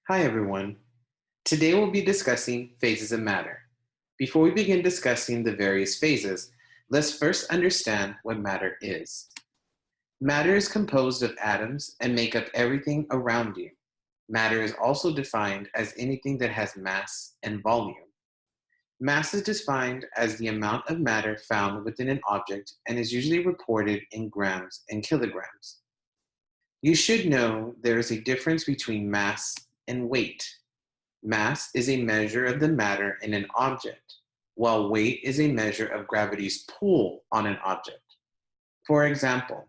Hi everyone. Today we'll be discussing phases of matter. Before we begin discussing the various phases, let's first understand what matter is. Matter is composed of atoms and make up everything around you. Matter is also defined as anything that has mass and volume. Mass is defined as the amount of matter found within an object and is usually reported in grams and kilograms. You should know there is a difference between mass and weight. Mass is a measure of the matter in an object, while weight is a measure of gravity's pull on an object. For example,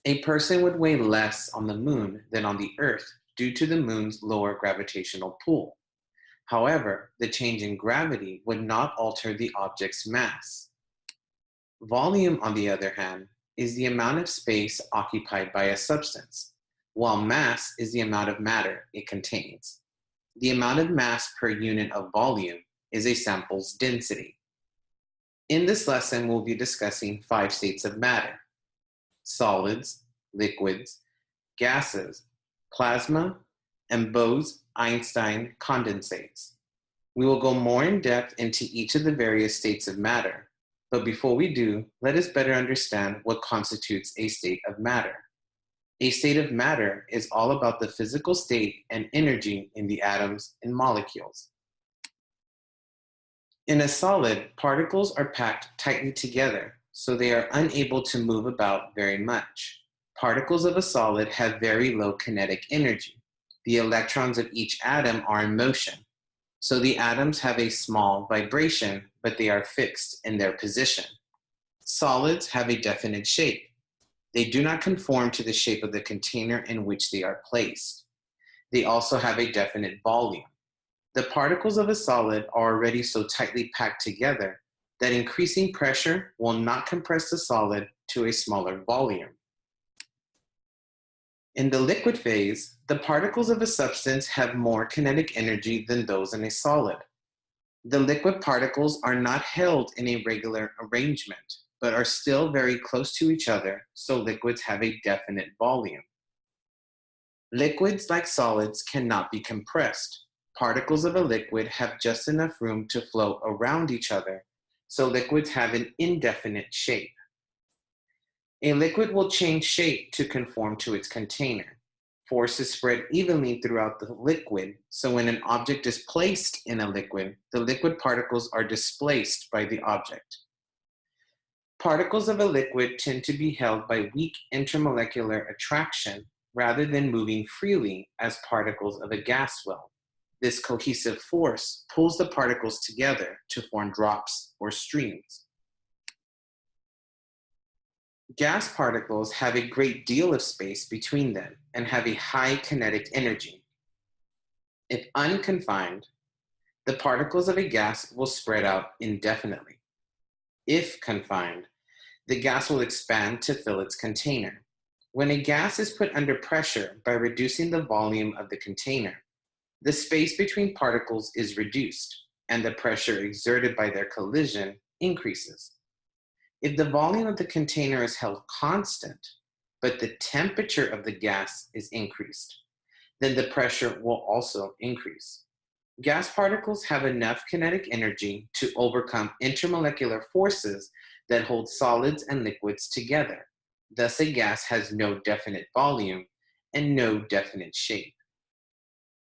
a person would weigh less on the moon than on the Earth due to the moon's lower gravitational pull. However, the change in gravity would not alter the object's mass. Volume, on the other hand, is the amount of space occupied by a substance, while mass is the amount of matter it contains. The amount of mass per unit of volume is a sample's density. In this lesson, we'll be discussing 5 states of matter: solids, liquids, gases, plasma, and Bose-Einstein condensates. We will go more in depth into each of the various states of matter, but before we do, let us better understand what constitutes a state of matter. A state of matter is all about the physical state and energy in the atoms and molecules. In a solid, particles are packed tightly together, so they are unable to move about very much. Particles of a solid have very low kinetic energy. The electrons of each atom are in motion, so the atoms have a small vibration, but they are fixed in their position. Solids have a definite shape. They do not conform to the shape of the container in which they are placed. They also have a definite volume. The particles of a solid are already so tightly packed together that increasing pressure will not compress the solid to a smaller volume. In the liquid phase, the particles of a substance have more kinetic energy than those in a solid. The liquid particles are not held in a regular arrangement, but are still very close to each other, so liquids have a definite volume. Liquids, like solids, cannot be compressed. Particles of a liquid have just enough room to flow around each other, so liquids have an indefinite shape. A liquid will change shape to conform to its container. Force is spread evenly throughout the liquid, so when an object is placed in a liquid, the liquid particles are displaced by the object. Particles of a liquid tend to be held by weak intermolecular attraction rather than moving freely as particles of a gas will. This cohesive force pulls the particles together to form drops or streams. Gas particles have a great deal of space between them and have a high kinetic energy. If unconfined, the particles of a gas will spread out indefinitely. If confined, the gas will expand to fill its container. When a gas is put under pressure by reducing the volume of the container, the space between particles is reduced, and the pressure exerted by their collision increases. If the volume of the container is held constant, but the temperature of the gas is increased, then the pressure will also increase. Gas particles have enough kinetic energy to overcome intermolecular forces that hold solids and liquids together. Thus, a gas has no definite volume and no definite shape.